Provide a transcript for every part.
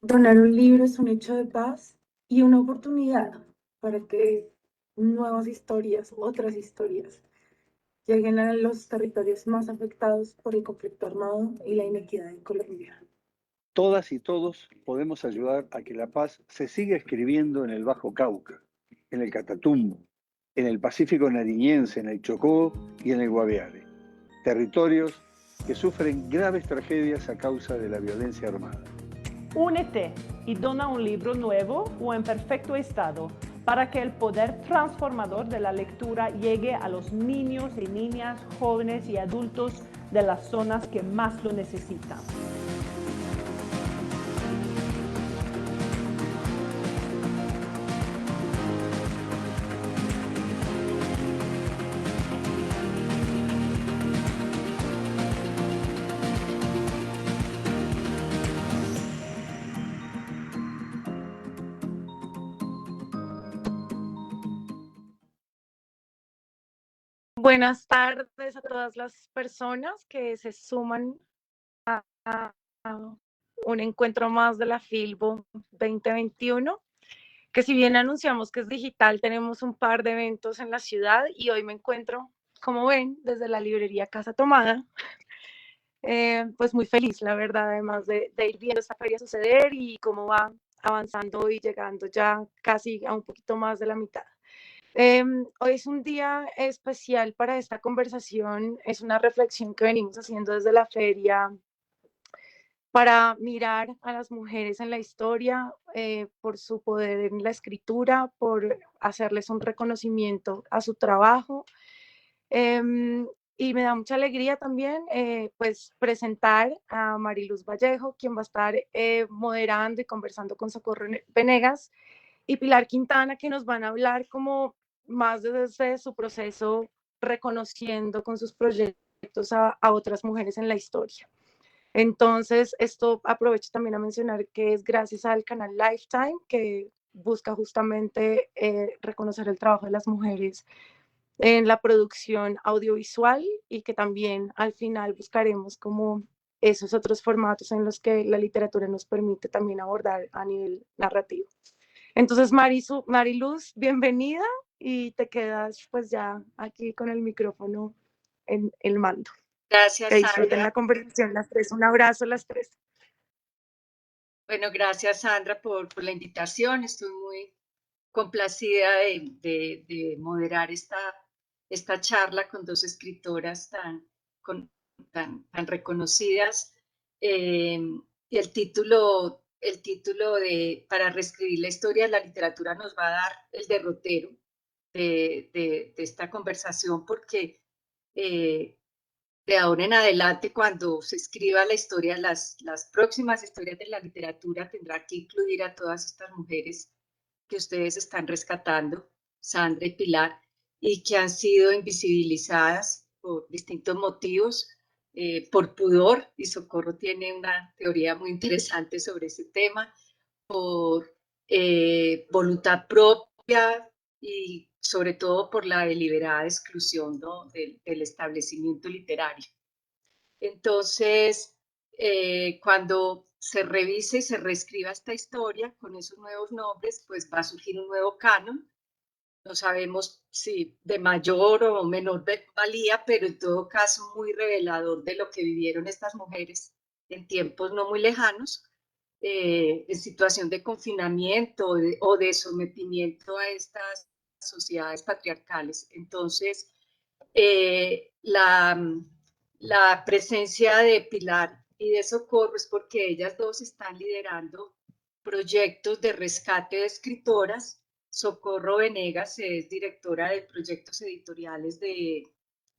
Donar un libro es un hecho de paz y una oportunidad para que nuevas historias, otras historias, lleguen a los territorios más afectados por el conflicto armado y la inequidad en Colombia. Todas y todos podemos ayudar a que la paz se siga escribiendo en el Bajo Cauca, en el Catatumbo, en el Pacífico Nariñense, en el Chocó y en el Guaviare, territorios que sufren graves tragedias a causa de la violencia armada. Únete y dona un libro nuevo o en perfecto estado para que el poder transformador de la lectura llegue a los niños y niñas, jóvenes y adultos de las zonas que más lo necesitan. Buenas tardes a todas las personas que se suman a un encuentro más de la Filbo 2021, que si bien anunciamos que es digital, tenemos un par de eventos en la ciudad y hoy me encuentro, como ven, desde la librería Casa Tomada, pues muy feliz, la verdad, además de ir viendo esta feria suceder y cómo va avanzando y llegando ya casi a un poquito más de la mitad. Hoy es un día especial para esta conversación, es una reflexión que venimos haciendo desde la feria para mirar a las mujeres en la historia por su poder en la escritura, por hacerles un reconocimiento a su trabajo. Y me da mucha alegría también pues presentar a Mariluz Vallejo, quien va a estar moderando y conversando con Socorro Venegas, y Pilar Quintana, que nos van a hablar como más desde su proceso, reconociendo con sus proyectos a otras mujeres en la historia. Entonces, esto aprovecho también a mencionar que es gracias al canal Lifetime, que busca justamente reconocer el trabajo de las mujeres en la producción audiovisual y que también al final buscaremos como esos otros formatos en los que la literatura nos permite también abordar a nivel narrativo. Entonces, Mariluz, bienvenida y te quedas pues ya aquí con el micrófono en el mando. Gracias, Que disfruten Sandra. la conversación las tres. Un abrazo las tres. Bueno, gracias, Sandra, por la invitación. Estoy muy complacida de moderar esta charla con dos escritoras tan reconocidas. Y el título Para reescribir la historia de la literatura nos va a dar el derrotero de esta conversación, porque de ahora en adelante, cuando se escriba la historia, las próximas historias de la literatura tendrá que incluir a todas estas mujeres que ustedes están rescatando, Sandra y Pilar, y que han sido invisibilizadas por distintos motivos, por pudor, y Socorro tiene una teoría muy interesante sobre ese tema, por voluntad propia y sobre todo por la deliberada exclusión, ¿no?, del establecimiento literario. Entonces, cuando se revise y se reescriba esta historia con esos nuevos nombres, pues va a surgir un nuevo canon. No sabemos si de mayor o menor valía, pero en todo caso muy revelador de lo que vivieron estas mujeres en tiempos no muy lejanos, en situación de confinamiento o de sometimiento a estas sociedades patriarcales. Entonces, la presencia de Pilar y de Socorro es porque ellas dos están liderando proyectos de rescate de escritoras. Socorro Venegas es directora de proyectos editoriales de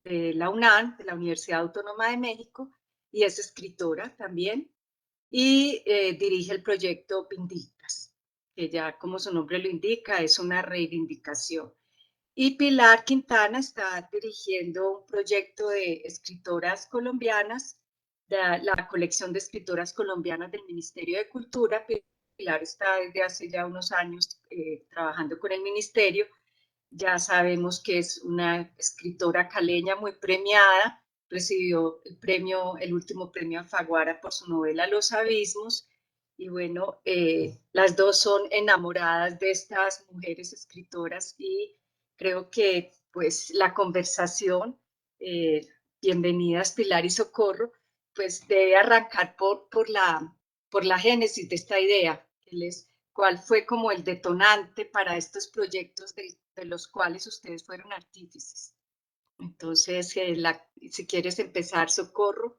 la UNAM, de la Universidad Autónoma de México, y es escritora también, y dirige el proyecto Vindictas, que ya como su nombre lo indica, es una reivindicación. Y Pilar Quintana está dirigiendo un proyecto de escritoras colombianas, la colección de escritoras colombianas del Ministerio de Cultura. Pilar está desde hace ya unos años trabajando con el ministerio. Ya sabemos que es una escritora caleña muy premiada, recibió el último premio Alfaguara por su novela Los Abismos, Y bueno, las dos son enamoradas de estas mujeres escritoras y creo que pues la conversación, bienvenidas Pilar y Socorro, pues debe arrancar por la génesis de esta idea, cuál fue como el detonante para estos proyectos de los cuales ustedes fueron artífices. Entonces, si quieres empezar, Socorro.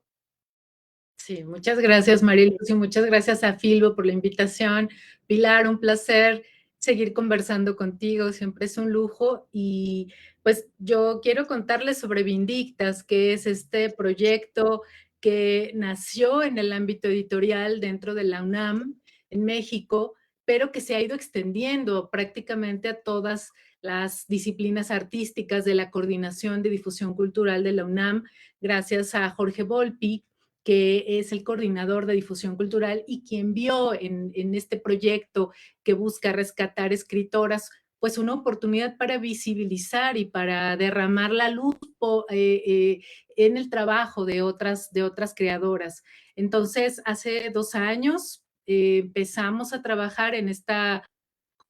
Sí, muchas gracias, Mariluz, y muchas gracias a Filbo por la invitación. Pilar, un placer seguir conversando contigo, siempre es un lujo. Y pues yo quiero contarles sobre Vindictas, que es este proyecto que nació en el ámbito editorial dentro de la UNAM en México, pero que se ha ido extendiendo prácticamente a todas las disciplinas artísticas de la Coordinación de Difusión Cultural de la UNAM, gracias a Jorge Volpi, que es el coordinador de difusión cultural y quien vio en este proyecto que busca rescatar escritoras, pues una oportunidad para visibilizar y para derramar la luz en el trabajo de otras creadoras. Entonces, hace 2 años empezamos a trabajar en esta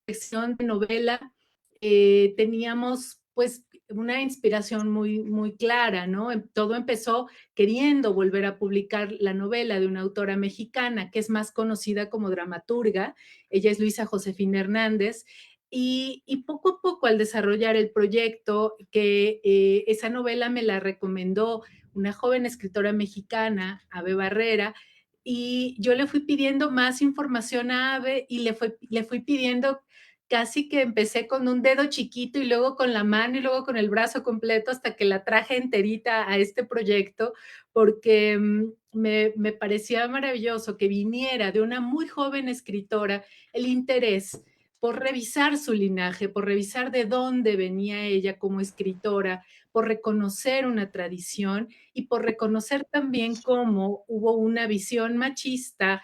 colección de novela. Teníamos pues una inspiración muy clara, ¿no? Todo empezó queriendo volver a publicar la novela de una autora mexicana que es más conocida como dramaturga. Ella es Luisa Josefina Hernández. Y poco a poco, al desarrollar el proyecto, que esa novela me la recomendó una joven escritora mexicana, Ave Barrera, y yo le fui pidiendo más información a Ave y le fui pidiendo, casi que empecé con un dedo chiquito y luego con la mano y luego con el brazo completo hasta que la traje enterita a este proyecto, porque me parecía maravilloso que viniera de una muy joven escritora el interés por revisar su linaje, por revisar de dónde venía ella como escritora, por reconocer una tradición y por reconocer también cómo hubo una visión machista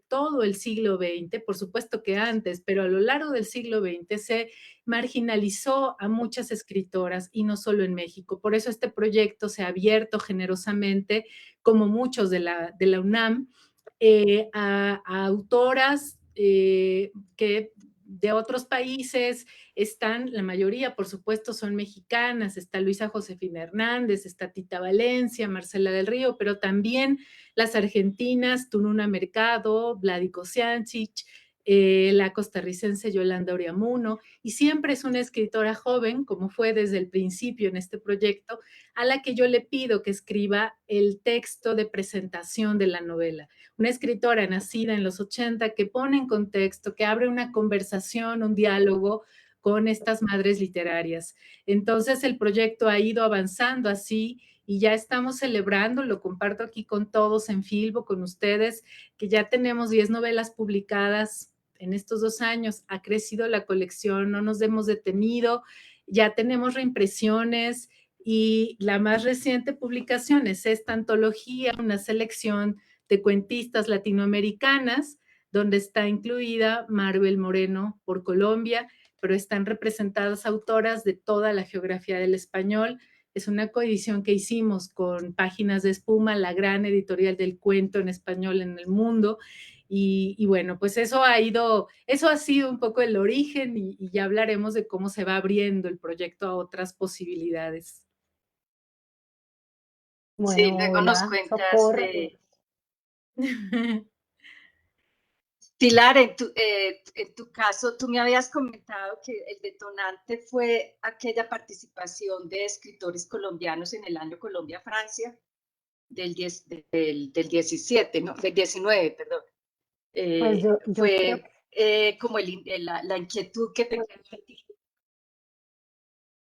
todo el siglo XX, por supuesto que antes, pero a lo largo del siglo XX se marginalizó a muchas escritoras y no solo en México. Por eso este proyecto se ha abierto generosamente, como muchos de la UNAM, a autoras que de otros países están, la mayoría, por supuesto, son mexicanas. Está Luisa Josefina Hernández, está Tita Valencia, Marcela del Río, pero también las argentinas, Tununa Mercado, Vladico Siancic, la costarricense Yolanda Oriamuno, y siempre es una escritora joven, como fue desde el principio en este proyecto, a la que yo le pido que escriba el texto de presentación de la novela. Una escritora nacida en los 80 que pone en contexto, que abre una conversación, un diálogo con estas madres literarias. Entonces el proyecto ha ido avanzando así y ya estamos celebrando, lo comparto aquí con todos en Filbo, con ustedes, que ya tenemos 10 novelas publicadas en estos 2 años. Ha crecido la colección, no nos hemos detenido, ya tenemos reimpresiones y la más reciente publicación es esta antología, una selección de cuentistas latinoamericanas, donde está incluida Maribel Moreno por Colombia, pero están representadas autoras de toda la geografía del español. Es una coedición que hicimos con Páginas de Espuma, la gran editorial del cuento en español en el mundo. Y bueno, pues eso ha sido un poco el origen y ya hablaremos de cómo se va abriendo el proyecto a otras posibilidades. Sí, Bueno, luego nos hola, cuentas Socorro. de... Pilar, en tu caso, tú me habías comentado que el detonante fue aquella participación de escritores colombianos en el año Colombia-Francia del 17, ¿no? Del 19, perdón. Pues yo creo Fue como la inquietud que te quedó a ti.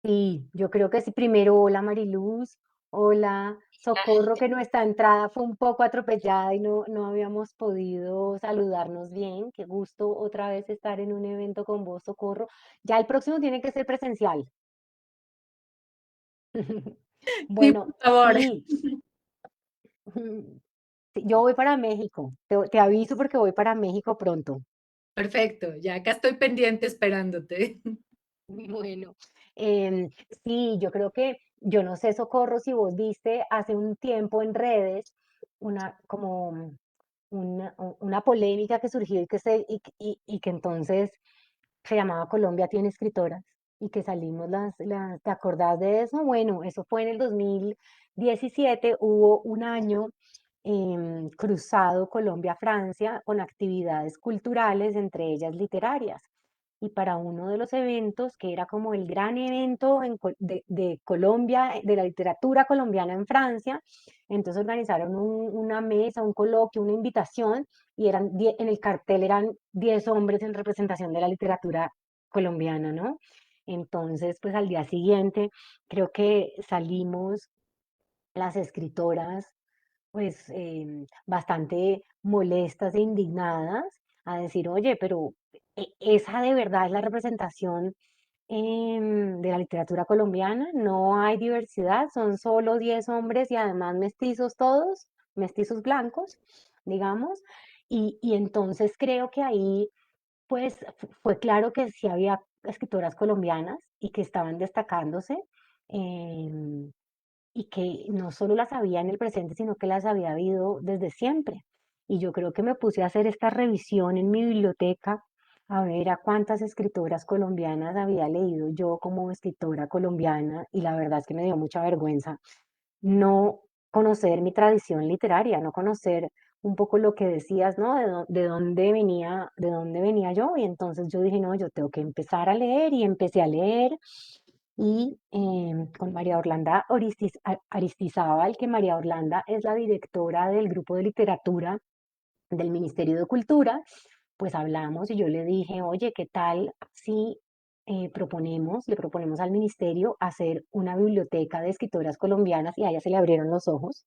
sí, yo creo que sí. Primero, hola Mariluz, hola Socorro, que nuestra entrada fue un poco atropellada y no habíamos podido saludarnos bien. Qué gusto otra vez estar en un evento con vos, Socorro. Ya el próximo tiene que ser presencial. Sí, Bueno, por favor. sí, sí, yo voy para México. Te aviso porque voy para México pronto. Perfecto, ya acá estoy pendiente esperándote. Bueno, em, sí, yo creo que, yo no sé, Socorro, si vos viste hace un tiempo en redes una como una polémica que surgió y que entonces se llamaba Colombia tiene escritoras y que salimos ¿te acordás de eso? Bueno, eso fue en el 2017, hubo un año cruzado Colombia-Francia con actividades culturales, entre ellas literarias. Y para uno de los eventos, que era como el gran evento de Colombia, de la literatura colombiana en Francia, entonces organizaron una mesa, un coloquio, una invitación, y en el cartel eran 10 hombres en representación de la literatura colombiana, ¿no? Entonces, pues al día siguiente, creo que salimos las escritoras pues bastante molestas e indignadas a decir, oye, pero esa de verdad es la representación de la literatura colombiana, no hay diversidad, son solo 10 hombres y además mestizos todos, mestizos blancos, digamos, y entonces creo que ahí pues fue claro que sí había escritoras colombianas y que estaban destacándose. em, y que no solo las había en el presente, sino que las había habido desde siempre. Y yo creo que me puse a hacer esta revisión en mi biblioteca, a ver a cuántas escritoras colombianas había leído yo como escritora colombiana, y la verdad es que me dio mucha vergüenza no conocer mi tradición literaria, no conocer un poco lo que decías, ¿no? De dónde venía yo. Y entonces yo dije, no, yo tengo que empezar a leer y empecé a leer y con María Orlanda Aristizábal, que María Orlanda es la directora del grupo de literatura del Ministerio de Cultura, pues hablamos y yo le dije, oye, ¿qué tal si le proponemos al ministerio hacer una biblioteca de escritoras colombianas? Y a ella se le abrieron los ojos.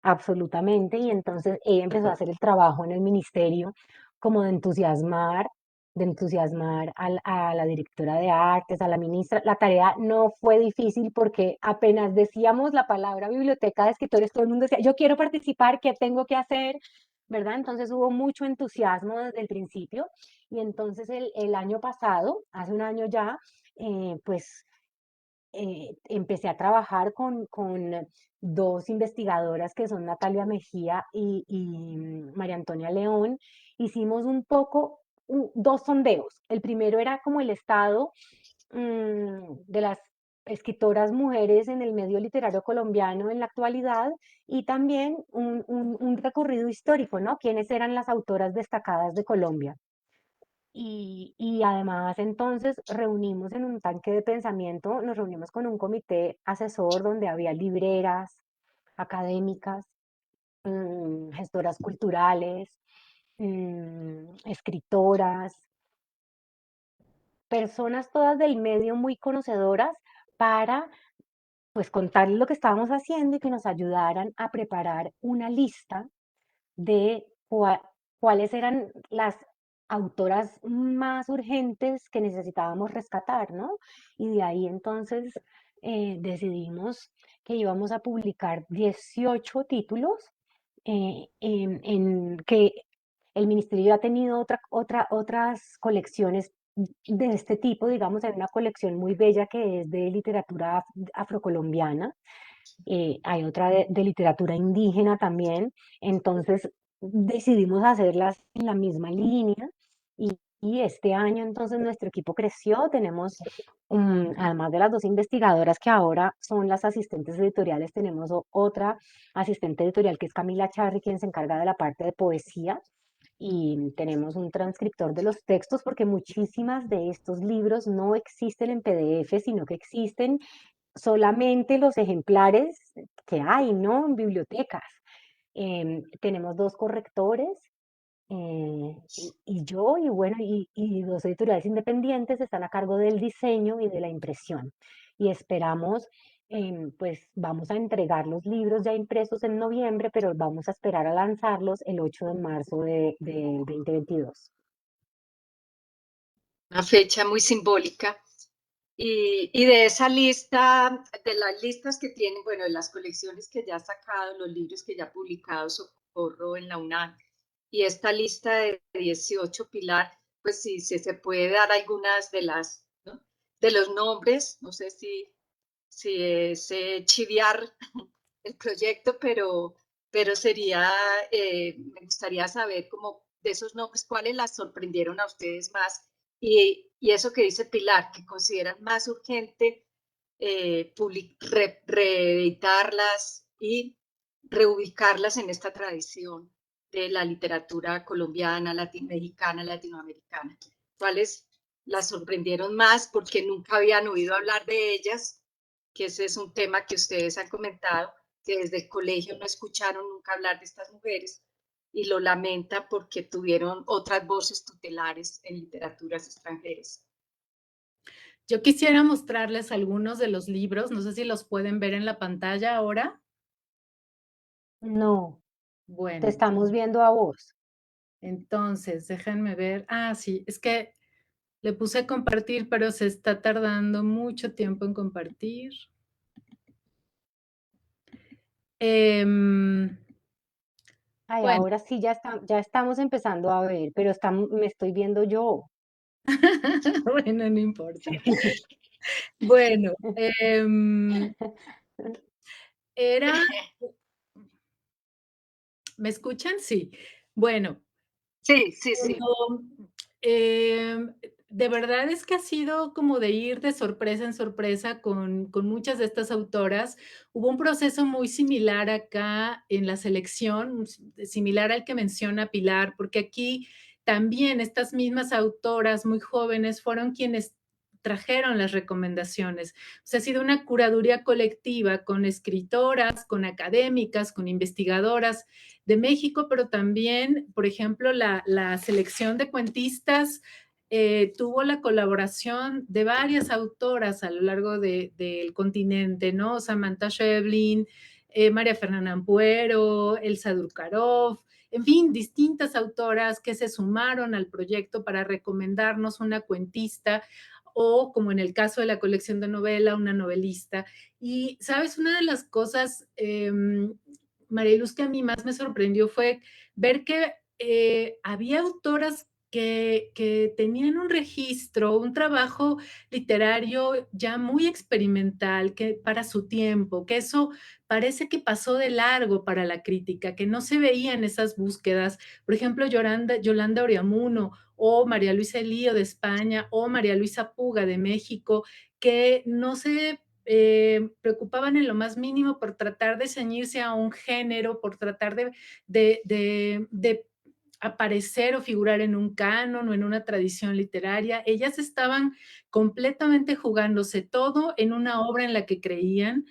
Absolutamente, y entonces ella empezó a hacer el trabajo en el ministerio como de entusiasmar a la directora de artes, a la ministra. La tarea no fue difícil porque apenas decíamos la palabra biblioteca de escritores, todo el mundo decía, yo quiero participar, ¿qué tengo que hacer? ¿Verdad? Entonces hubo mucho entusiasmo desde el principio y entonces el año pasado, hace un año ya, pues empecé a trabajar con dos investigadoras que son Natalia Mejía y María Antonia León. Hicimos un poco, dos sondeos. El primero era como el estado de las escritoras mujeres en el medio literario colombiano en la actualidad y también un recorrido histórico, ¿no? ¿Quiénes eran las autoras destacadas de Colombia? Y además entonces reunimos en un tanque de pensamiento, nos reunimos con un comité asesor donde había libreras, académicas, gestoras culturales, escritoras, personas todas del medio muy conocedoras para pues contarles lo que estábamos haciendo y que nos ayudaran a preparar una lista de cuáles eran las autoras más urgentes que necesitábamos rescatar, ¿no? Y de ahí entonces decidimos que íbamos a publicar 18 títulos en que el ministerio ha tenido otras colecciones de este tipo, digamos, hay una colección muy bella que es de literatura afrocolombiana, hay otra de literatura indígena también, entonces decidimos hacerlas en la misma línea y este año entonces nuestro equipo creció, tenemos, además de las dos investigadoras que ahora son las asistentes editoriales, tenemos otra asistente editorial que es Camila Charri, quien se encarga de la parte de poesía. Y tenemos un transcriptor de los textos porque muchísimas de estos libros no existen en PDF, sino que existen solamente los ejemplares que hay, ¿no? En bibliotecas. Tenemos dos correctores y yo, y bueno, y dos editoriales independientes están a cargo del diseño y de la impresión. Y esperamos, pues vamos a entregar los libros ya impresos en noviembre, pero vamos a esperar a lanzarlos el 8 de marzo del 2022. Una fecha muy simbólica. Y de esa lista, de las listas que tienen, bueno, de las colecciones que ya ha sacado, los libros que ya ha publicado Socorro en la UNAM, y esta lista de 18, Pilar, pues sí, se puede dar algunas de las, ¿no? De los nombres, no sé si es chiviar el proyecto, pero pero sería, me gustaría saber como de esos nombres, cuáles las sorprendieron a ustedes más y eso que dice Pilar, que consideran más urgente reeditarlas y reubicarlas en esta tradición de la literatura colombiana, mexicana, latinoamericana. ¿Cuáles las sorprendieron más porque nunca habían oído hablar de ellas? Que ese es un tema que ustedes han comentado, que desde el colegio no escucharon nunca hablar de estas mujeres y lo lamenta porque tuvieron otras voces tutelares en literaturas extranjeras. Yo quisiera mostrarles algunos de los libros, no sé si los pueden ver en la pantalla ahora. No, te Bueno, estamos viendo a vos. entonces déjenme ver. Ah, sí, es que le puse compartir, pero se está tardando mucho tiempo en compartir. Ay, Bueno, ahora sí ya estamos empezando a ver, pero me estoy viendo yo. bueno, no importa. Bueno, era, ¿me escuchan? Sí. Bueno, Sí, sí, sí. pero, em, de verdad es que ha sido como de ir de sorpresa en sorpresa con muchas de estas autoras. Hubo un proceso muy similar acá en la selección, similar al que menciona Pilar, porque aquí también estas mismas autoras muy jóvenes fueron quienes trajeron las recomendaciones. O sea, ha sido una curaduría colectiva con escritoras, con académicas, con investigadoras de México, pero también, por ejemplo, la selección de cuentistas tuvo la colaboración de varias autoras a lo largo del continente, ¿no? Samantha Schweblin, María Fernanda Ampuero, Elsa Durkarov, en fin, distintas autoras que se sumaron al proyecto para recomendarnos una cuentista o, como en el caso de la colección de novela, una novelista. Y, ¿sabes? Una de las cosas, María Luz, que a mí más me sorprendió fue ver que había autoras que tenían un registro, un trabajo literario ya muy experimental que para su tiempo, que eso parece que pasó de largo para la crítica, que no se veían esas búsquedas. Por ejemplo, Yolanda Oriamuno o María Luisa Elío de España o María Luisa Puga de México, que no se preocupaban en lo más mínimo por tratar de ceñirse a un género, por tratar de aparecer o figurar en un canon o en una tradición literaria. Ellas estaban completamente jugándose todo en una obra en la que creían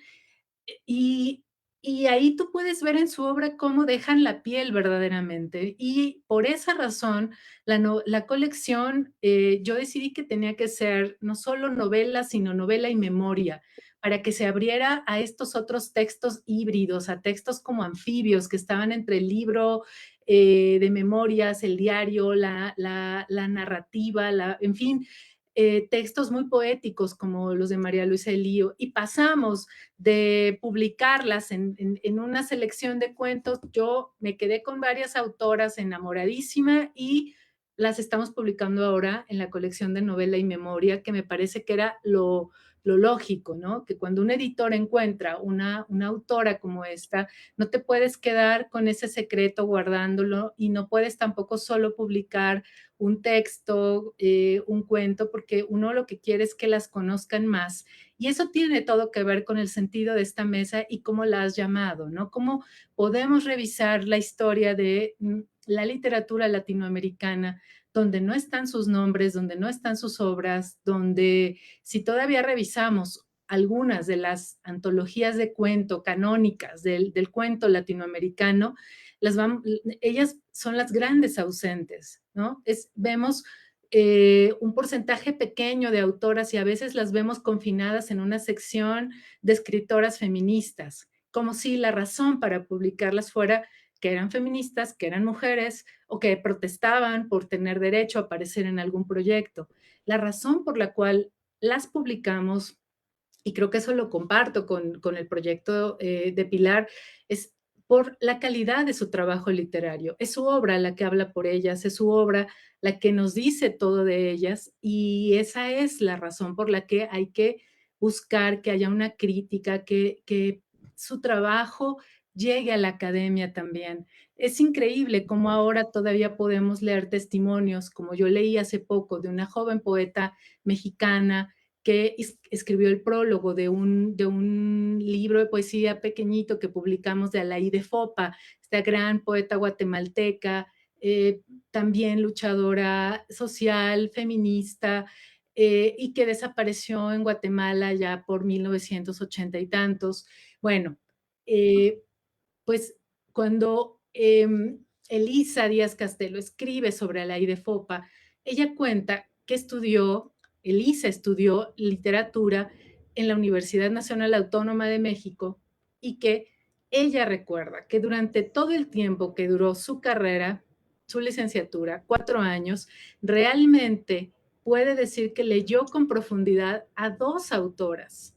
y, y ahí tú puedes ver en su obra cómo dejan la piel verdaderamente. Y por esa razón, la colección, yo decidí que tenía que ser no solo novela, sino novela y memoria, para que se abriera a estos otros textos híbridos, a textos como anfibios que estaban entre el libro de memorias, el diario, la narrativa, en fin, textos muy poéticos como los de María Luisa Elío. Y pasamos de publicarlas en una selección de cuentos. Yo me quedé con varias autoras enamoradísima y las estamos publicando ahora en la colección de novela y memoria, que me parece que era lo lógico, ¿no? Que cuando un editor encuentra una autora como esta, no te puedes quedar con ese secreto guardándolo y no puedes tampoco solo publicar un texto, un cuento, porque uno lo que quiere es que las conozcan más. Y eso tiene todo que ver con el sentido de esta mesa y cómo la has llamado, ¿no? Cómo podemos revisar la historia de la literatura latinoamericana, donde no están sus nombres, donde no están sus obras, donde si todavía revisamos algunas de las antologías de cuento canónicas del cuento latinoamericano, ellas son las grandes ausentes, ¿no? Vemos un porcentaje pequeño de autoras y a veces las vemos confinadas en una sección de escritoras feministas, como si la razón para publicarlas fuera que eran feministas, que eran mujeres o que protestaban por tener derecho a aparecer en algún proyecto. La razón por la cual las publicamos, y creo que eso lo comparto con el proyecto de Pilar, es por la calidad de su trabajo literario. Es su obra la que habla por ellas, es su obra la que nos dice todo de ellas y esa es la razón por la que hay que buscar que haya una crítica, que su trabajo llegue a la academia también. Es increíble cómo ahora todavía podemos leer testimonios, como yo leí hace poco, de una joven poeta mexicana que escribió el prólogo de un libro de poesía pequeñito que publicamos de Alaíde Fopa, esta gran poeta guatemalteca, también luchadora social, feminista, y que desapareció en Guatemala ya por 1980 y tantos. Bueno, pues cuando Elisa Díaz Castelo escribe sobre Alaíde Fopa, ella cuenta que Elisa estudió literatura en la Universidad Nacional Autónoma de México y que ella recuerda que durante todo el tiempo que duró su carrera, su licenciatura, 4 años, realmente puede decir que leyó con profundidad a 2 autoras.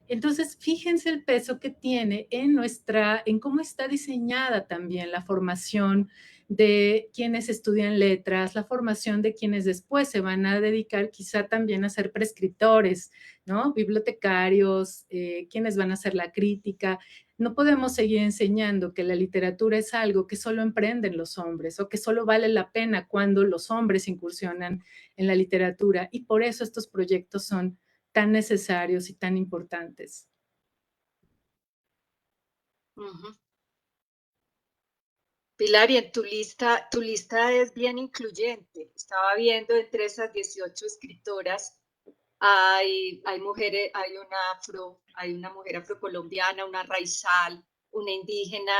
Entonces, fíjense el peso que tiene en cómo está diseñada también la formación de quienes estudian letras, la formación de quienes después se van a dedicar quizá también a ser prescriptores, ¿no? Bibliotecarios, quienes van a hacer la crítica. No podemos seguir enseñando que la literatura es algo que solo emprenden los hombres o que solo vale la pena cuando los hombres incursionan en la literatura. Y por eso estos proyectos son tan necesarios y tan importantes. Pilar, y en tu lista es bien incluyente. Estaba viendo entre esas 18 escritoras, hay mujeres, hay una mujer afrocolombiana, una raizal, una indígena,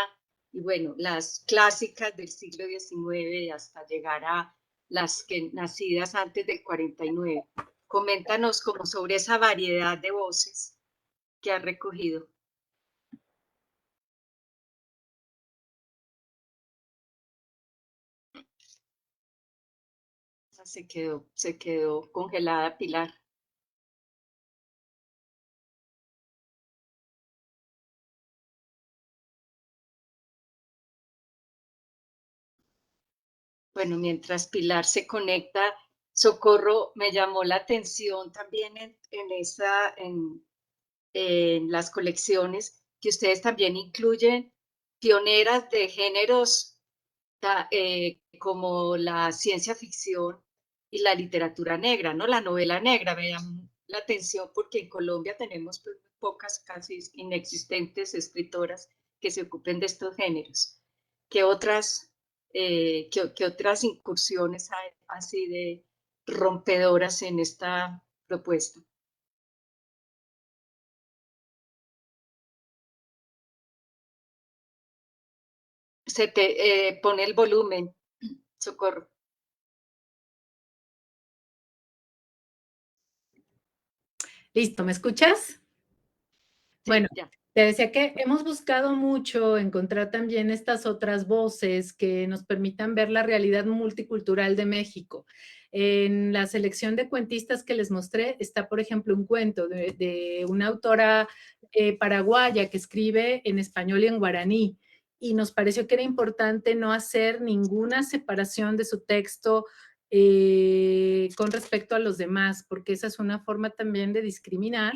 y bueno, las clásicas del siglo XIX hasta llegar a las que nacidas antes del 49. Coméntanos como sobre esa variedad de voces que has recogido. Se quedó congelada Pilar. Bueno, mientras Pilar se conecta, Socorro, me llamó la atención también en las colecciones que ustedes también incluyen pioneras de géneros como la ciencia ficción y la literatura negra, ¿no? La novela negra me llamó la atención porque en Colombia tenemos pues, pocas, casi inexistentes escritoras que se ocupen de estos géneros. ¿Qué otras incursiones hay así de rompedoras en esta propuesta? Se te pone el volumen, Socorro. Listo, ¿me escuchas? Sí, Bueno, ya. te decía que hemos buscado mucho encontrar también estas otras voces que nos permitan ver la realidad multicultural de México. En la selección de cuentistas que les mostré está, por ejemplo, un cuento de una autora paraguaya que escribe en español y en guaraní. Y nos pareció que era importante no hacer ninguna separación de su texto con respecto a los demás, porque esa es una forma también de discriminar.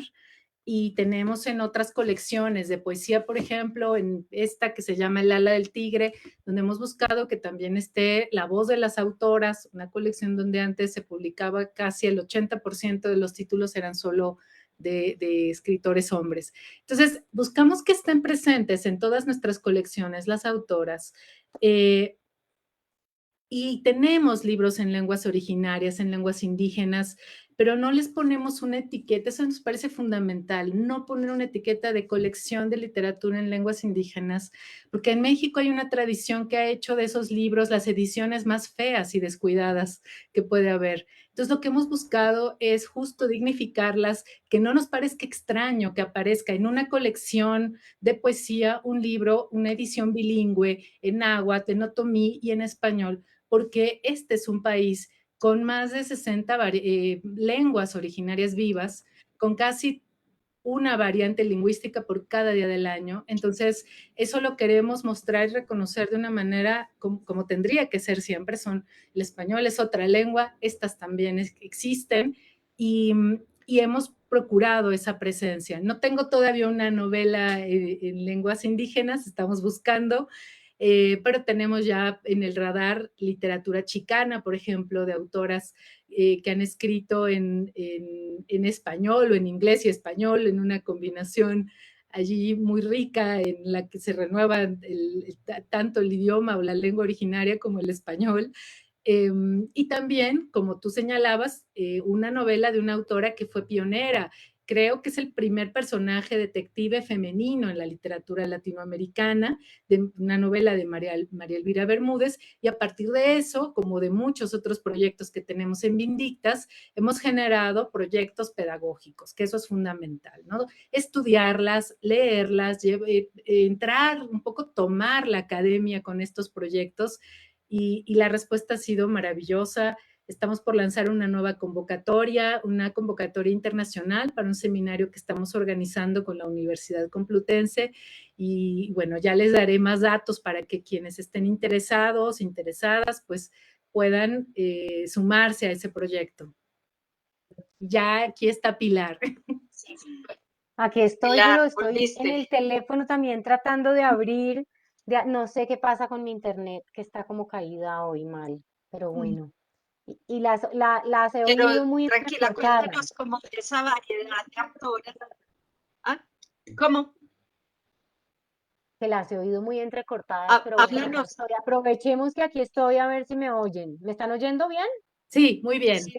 Y tenemos en otras colecciones de poesía, por ejemplo, en esta que se llama El ala del tigre, donde hemos buscado que también esté la voz de las autoras, una colección donde antes se publicaba casi el 80% de los títulos eran solo de escritores hombres. Entonces, buscamos que estén presentes en todas nuestras colecciones las autoras. Y tenemos libros en lenguas originarias, en lenguas indígenas, pero no les ponemos una etiqueta, eso nos parece fundamental, no poner una etiqueta de colección de literatura en lenguas indígenas, porque en México hay una tradición que ha hecho de esos libros las ediciones más feas y descuidadas que puede haber. Entonces, lo que hemos buscado es justo dignificarlas, que no nos parezca extraño que aparezca en una colección de poesía un libro, una edición bilingüe en náhuatl, en otomí y en español, porque este es un país con más de 60 lenguas originarias vivas, con casi una variante lingüística por cada día del año. Entonces, eso lo queremos mostrar y reconocer de una manera como tendría que ser siempre. El español es otra lengua, estas también existen y hemos procurado esa presencia. No tengo todavía una novela en lenguas indígenas, estamos buscando, pero tenemos ya en el radar literatura chicana, por ejemplo, de autoras que han escrito en español o en inglés y español, en una combinación allí muy rica en la que se renueva tanto el idioma o la lengua originaria como el español. Y también, como tú señalabas, una novela de una autora que fue pionera. Creo que es el primer personaje detective femenino en la literatura latinoamericana, de una novela de María Elvira Bermúdez, y a partir de eso, como de muchos otros proyectos que tenemos en Vindictas, hemos generado proyectos pedagógicos, que eso es fundamental, ¿no? Estudiarlas, leerlas, entrar un poco, tomar la academia con estos proyectos, y la respuesta ha sido maravillosa. Estamos por lanzar una nueva convocatoria, una convocatoria internacional para un seminario que estamos organizando con la Universidad Complutense, y bueno, ya les daré más datos para que quienes estén interesados, interesadas, pues puedan sumarse a ese proyecto. Ya aquí está Pilar. Sí, Aquí estoy, Pilar, pero estoy en volviste. el teléfono también tratando de abrir, no sé qué pasa con mi internet, que está como caída hoy mal, pero bueno. Y las he Pero oído muy tranquila, entrecortadas, cuéntanos cómo esa variedad de autores. ¿Ah? ¿Cómo? que las he oído muy entrecortadas, pero bueno, aquí Háblanos. estoy. Aprovechemos que aquí estoy a ver si me oyen. ¿Me están oyendo bien? Sí, muy bien. Sí,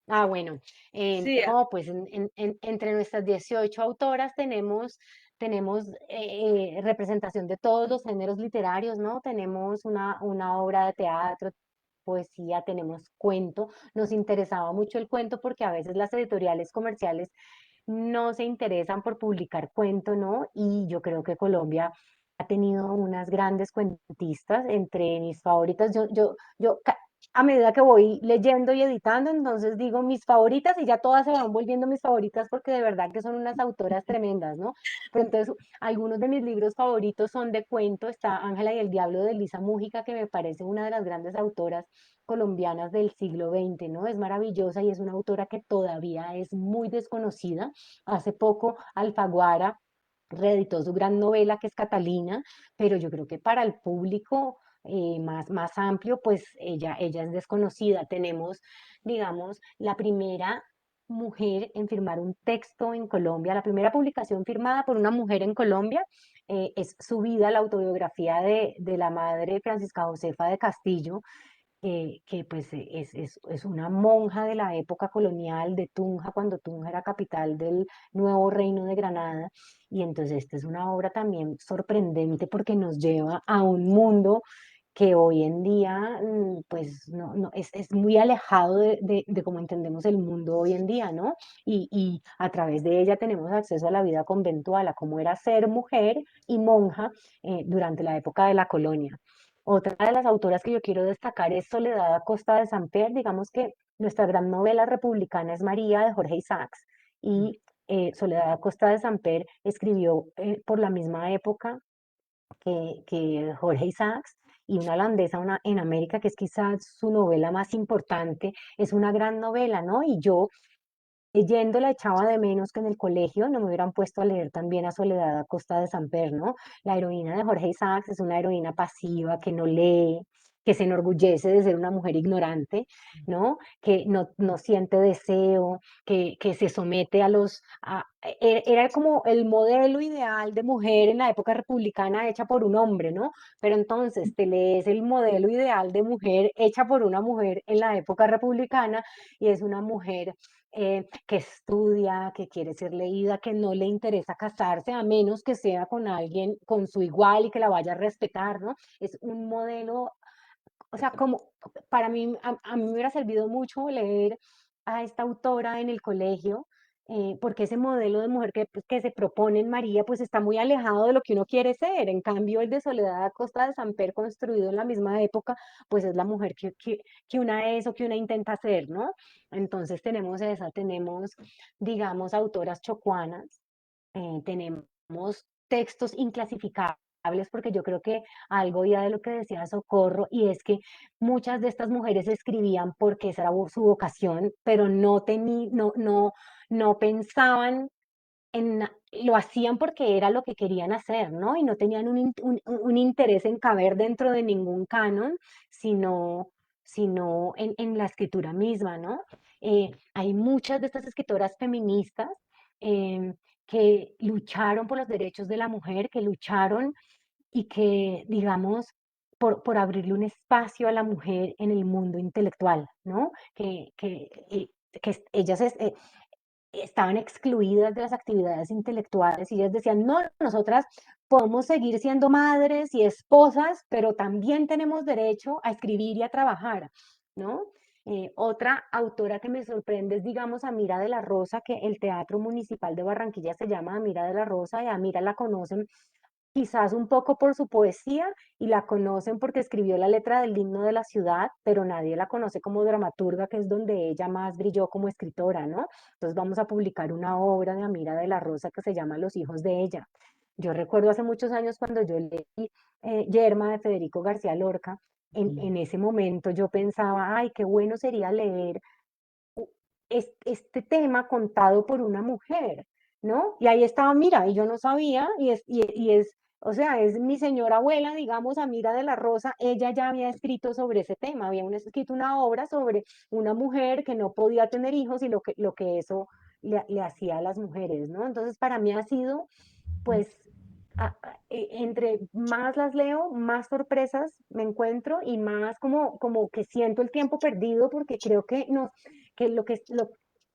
Ah, bueno, sí, no, pues entre nuestras 18 autoras tenemos representación de todos los géneros literarios, ¿no? Tenemos una obra de teatro, poesía, tenemos cuento. Nos interesaba mucho el cuento porque a veces las editoriales comerciales no se interesan por publicar cuento, ¿no? Y yo creo que Colombia ha tenido unas grandes cuentistas entre mis favoritas. A medida que voy leyendo y editando, entonces digo mis favoritas y ya todas se van volviendo mis favoritas porque de verdad que son unas autoras tremendas, ¿no? Pero entonces algunos de mis libros favoritos son de cuento. Está Ángela y el Diablo de Elisa Mújica, que me parece una de las grandes autoras colombianas del siglo XX, ¿no? Es maravillosa y es una autora que todavía es muy desconocida. Hace poco Alfaguara reeditó su gran novela, que es Catalina, pero yo creo que para el público más amplio, pues ella es desconocida. Tenemos, digamos, la primera mujer en firmar un texto en Colombia, la primera publicación firmada por una mujer en Colombia, es Su vida, la autobiografía de la madre Francisca Josefa de Castillo, que pues es una monja de la época colonial de Tunja, cuando Tunja era capital del nuevo reino de Granada. Y entonces esta es una obra también sorprendente porque nos lleva a un mundo que hoy en día pues no, es muy alejado de cómo entendemos el mundo hoy en día, ¿no? Y a través de ella tenemos acceso a la vida conventual, a cómo era ser mujer y monja durante la época de la colonia. Otra de las autoras que yo quiero destacar es Soledad Acosta de Samper. Digamos que nuestra gran novela republicana es María, de Jorge Isaacs, y Soledad Acosta de Samper escribió por la misma época que Jorge Isaacs, y Una holandesa en América, que es quizás su novela más importante. Es una gran novela, ¿no? Y yo leyéndola echaba de menos que en el colegio no me hubieran puesto a leer también a Soledad Acosta de Samper, ¿no? La heroína de Jorge Isaacs es una heroína pasiva que no lee, que se enorgullece de ser una mujer ignorante, ¿no? Que no siente deseo, que se somete era como el modelo ideal de mujer en la época republicana hecha por un hombre, ¿no? Pero entonces te lees el modelo ideal de mujer hecha por una mujer en la época republicana, y es una mujer que estudia, que quiere ser leída, que no le interesa casarse a menos que sea con alguien, con su igual, y que la vaya a respetar, ¿no? Es un modelo, o sea, como para mí, a mí me hubiera servido mucho leer a esta autora en el colegio, porque ese modelo de mujer que se propone en María, pues está muy alejado de lo que uno quiere ser. En cambio, el de Soledad Acosta de Samper, construido en la misma época, pues es la mujer que una es o que una intenta ser, ¿no? Entonces tenemos, digamos, autoras chocuanas, tenemos textos inclasificables, porque yo creo que algo ya de lo que decía Socorro, y es que muchas de estas mujeres escribían porque esa era su vocación, pero no no pensaban lo hacían porque era lo que querían hacer, ¿no? Y no tenían un interés en caber dentro de ningún canon, sino, sino en la escritura misma, ¿no? Hay muchas de estas escritoras feministas que lucharon por los derechos de la mujer, que lucharon y que, digamos, por abrirle un espacio a la mujer en el mundo intelectual, ¿no? Que ellas estaban excluidas de las actividades intelectuales y ellas decían, no, nosotras podemos seguir siendo madres y esposas, pero también tenemos derecho a escribir y a trabajar, ¿no? Otra autora que me sorprende es, digamos, Amira de la Rosa, que el Teatro Municipal de Barranquilla se llama Amira de la Rosa, y a Amira la conocen quizás un poco por su poesía y la conocen porque escribió la letra del himno de la ciudad, pero nadie la conoce como dramaturga, que es donde ella más brilló como escritora, ¿no? Entonces vamos a publicar una obra de Amira de la Rosa que se llama Los hijos de ella. Yo recuerdo hace muchos años cuando yo leí Yerma de Federico García Lorca, en ese momento yo pensaba, ay, qué bueno sería leer este tema contado por una mujer, ¿no? Y ahí estaba, mira, y yo no sabía, o sea, es mi señora abuela, digamos, Amira de la Rosa, ella ya había escrito sobre ese tema, escrito una obra sobre una mujer que no podía tener hijos y lo que eso le hacía a las mujeres, ¿no? Entonces, para mí ha sido, pues, entre más las leo, más sorpresas me encuentro y más como que siento el tiempo perdido porque creo que no, que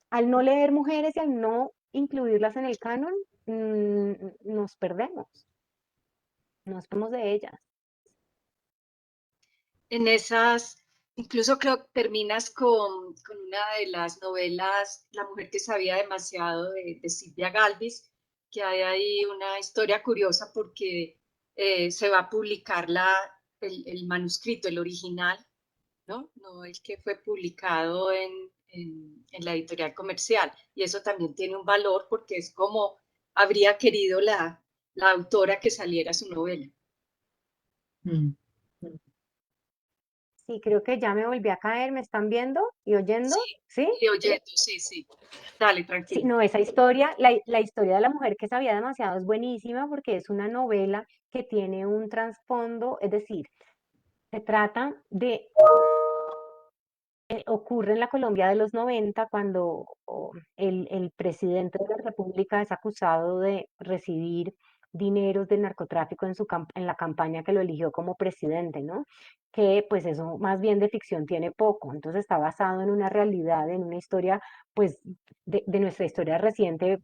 al no leer mujeres y al no incluirlas en el canon, nos perdemos de ellas. En esas, incluso creo que terminas con una de las novelas, La mujer que sabía demasiado, de Silvia Galvis, que hay ahí una historia curiosa porque se va a publicar el manuscrito, el original, ¿no? No el que fue publicado en la editorial comercial. Y eso también tiene un valor porque es como habría querido la autora que saliera su novela. Mm. Sí, creo que ya me volví a caer, ¿me están viendo y oyendo? Sí, ¿Sí? y oyendo, sí, sí. Dale, Sí, tranquila. no, esa historia, la historia de la mujer que sabía demasiado es buenísima porque es una novela que tiene un trasfondo, es decir, se trata de ocurre en la Colombia de los 90 cuando el presidente de la República es acusado de recibir dineros del narcotráfico en la campaña que lo eligió como presidente, ¿no? Que pues eso más bien de ficción tiene poco, entonces está basado en una realidad, en una historia pues de nuestra historia reciente,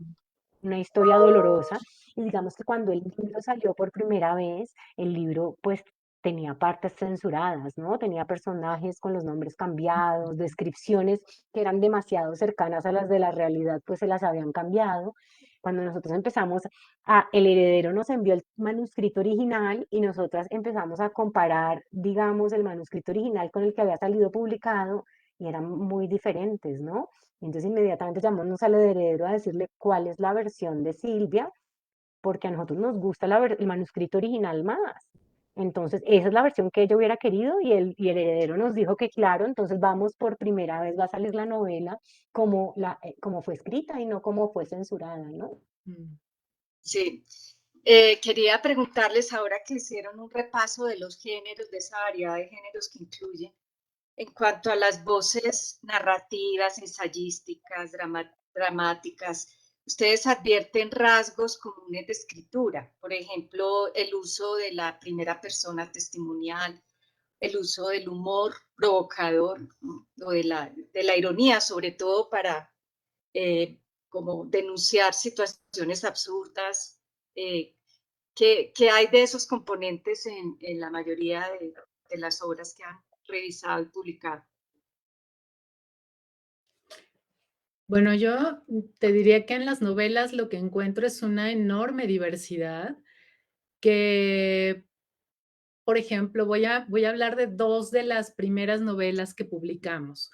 una historia dolorosa, y digamos que cuando el libro salió por primera vez, el libro pues tenía partes censuradas, ¿no? Tenía personajes con los nombres cambiados, descripciones que eran demasiado cercanas a las de la realidad, pues se las habían cambiado. Cuando nosotros empezamos el heredero nos envió el manuscrito original y nosotras empezamos a comparar, digamos, el manuscrito original con el que había salido publicado y eran muy diferentes, ¿no? Entonces inmediatamente llamamos al heredero a decirle cuál es la versión de Silvia, porque a nosotros nos gusta el manuscrito original más. Entonces, esa es la versión que ella hubiera querido y el heredero nos dijo que claro, entonces vamos por primera vez, va a salir la novela como fue escrita y no como fue censurada, ¿no? Mm. Sí. Quería preguntarles ahora que hicieron un repaso de los géneros, de esa variedad de géneros que incluye, en cuanto a las voces narrativas, ensayísticas, dramáticas, ¿ustedes advierten rasgos comunes de escritura? Por ejemplo, el uso de la primera persona testimonial, el uso del humor provocador, ¿no? O de la ironía, sobre todo para como denunciar situaciones absurdas. ¿Qué hay de esos componentes en la mayoría de las obras que han revisado y publicado? Bueno, yo te diría que en las novelas lo que encuentro es una enorme diversidad que, por ejemplo, voy a hablar de 2 de las primeras novelas que publicamos.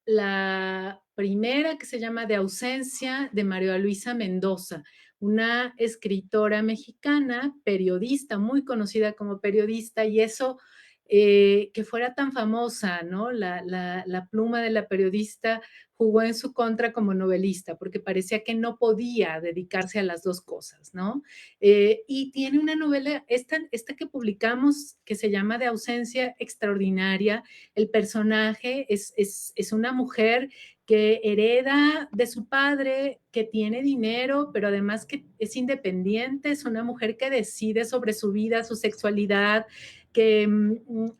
La primera, que se llama De ausencia, de María Luisa Mendoza, una escritora mexicana, periodista, muy conocida como periodista, y eso que fuera tan famosa, ¿no? La pluma de la periodista jugó en su contra como novelista, porque parecía que no podía dedicarse a las dos cosas, ¿no? Y tiene una novela, esta que publicamos, que se llama De ausencia extraordinaria. El personaje es una mujer que hereda de su padre, que tiene dinero, pero además que es independiente, es una mujer que decide sobre su vida, su sexualidad, que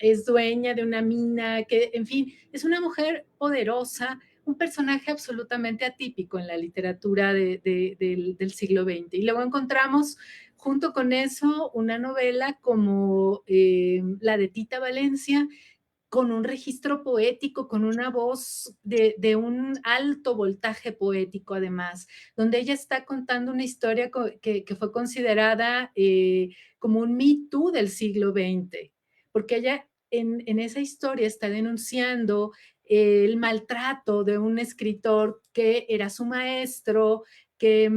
es dueña de una mina, que, en fin, es una mujer poderosa, un personaje absolutamente atípico en la literatura del siglo XX. Y luego encontramos, junto con eso, una novela como la de Tita Valencia, con un registro poético, con una voz de un alto voltaje poético además, donde ella está contando una historia que fue considerada como un Me Too del siglo XX, porque ella en esa historia está denunciando el maltrato de un escritor que era su maestro, que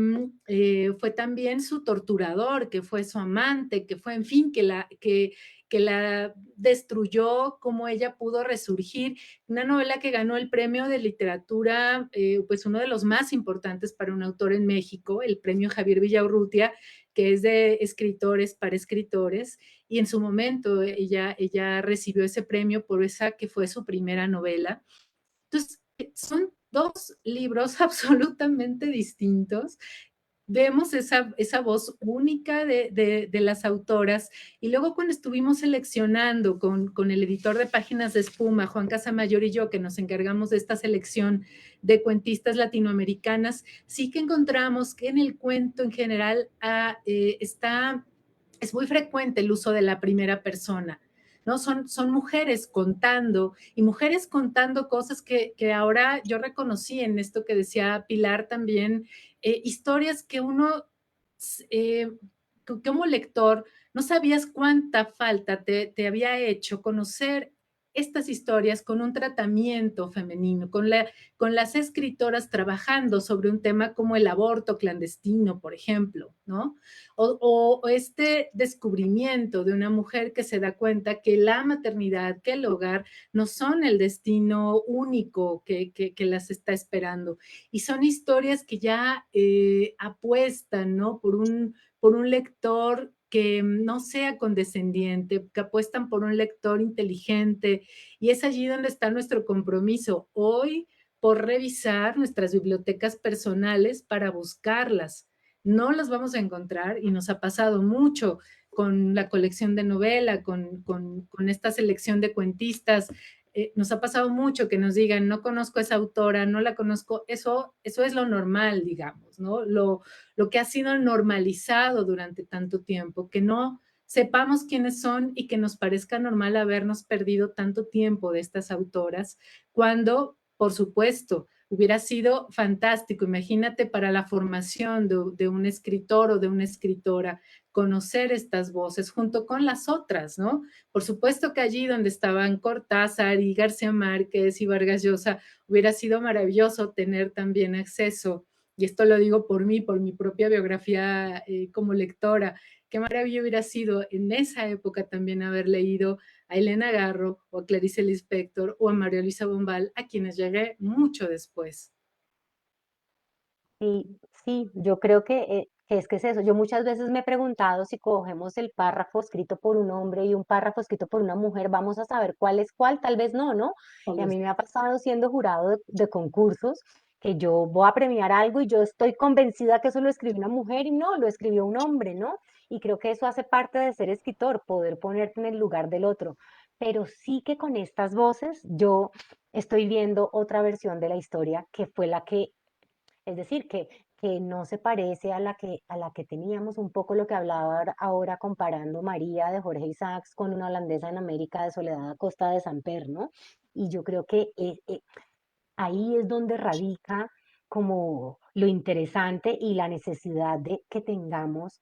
fue también su torturador, que fue su amante, que fue, en fin, que la destruyó, cómo ella pudo resurgir. Una novela que ganó el premio de literatura, pues uno de los más importantes para un autor en México, el premio Javier Villaurrutia, que es de escritores para escritores, y en su momento ella recibió ese premio por esa que fue su primera novela. Entonces, son dos libros absolutamente distintos. Vemos esa voz única de las autoras, y luego cuando estuvimos seleccionando con el editor de Páginas de Espuma, Juan Casamayor y yo, que nos encargamos de esta selección de cuentistas latinoamericanas, sí que encontramos que en el cuento en general es muy frecuente el uso de la primera persona, ¿no? Son mujeres contando, y mujeres contando cosas que ahora yo reconocí en esto que decía Pilar también, historias que uno, eh, como lector, no sabías cuánta falta te había hecho conocer estas historias con un tratamiento femenino, con las escritoras trabajando sobre un tema como el aborto clandestino, por ejemplo, ¿no? O este descubrimiento de una mujer que se da cuenta que la maternidad, que el hogar no son el destino único que las está esperando. Y son historias que ya apuestan, ¿no? Por un lector que no sea condescendiente, que apuestan por un lector inteligente. Y es allí donde está nuestro compromiso hoy, por revisar nuestras bibliotecas personales para buscarlas. No las vamos a encontrar, y nos ha pasado mucho con la colección de novela, con esta selección de cuentistas. Nos ha pasado mucho que nos digan, no conozco a esa autora, no la conozco. Eso es lo normal, digamos, ¿no? Lo que ha sido normalizado durante tanto tiempo, que no sepamos quiénes son y que nos parezca normal habernos perdido tanto tiempo de estas autoras, cuando, por supuesto, hubiera sido fantástico. Imagínate, para la formación de un escritor o de una escritora, conocer estas voces junto con las otras, ¿no? Por supuesto que allí donde estaban Cortázar y García Márquez y Vargas Llosa, hubiera sido maravilloso tener también acceso, y esto lo digo por mí, por mi propia biografía como lectora. Qué maravilla hubiera sido en esa época también haber leído a Elena Garro o a Clarice Lispector o a María Luisa Bombal, a quienes llegué mucho después. Sí, sí, yo creo que es eso. Yo muchas veces me he preguntado si cogemos el párrafo escrito por un hombre y un párrafo escrito por una mujer, vamos a saber cuál es cuál, tal vez no, ¿no? Y a mí me ha pasado siendo jurado de concursos que yo voy a premiar algo y yo estoy convencida que eso lo escribió una mujer y no, lo escribió un hombre, ¿no? Y creo que eso hace parte de ser escritor, poder ponerte en el lugar del otro. Pero sí que con estas voces yo estoy viendo otra versión de la historia que fue la que, es decir, que no se parece a la que teníamos, un poco lo que hablaba ahora comparando María de Jorge Isaacs con una holandesa en América de Soledad Acosta de Samper, ¿no? Y yo creo que ahí es donde radica como lo interesante y la necesidad de que tengamos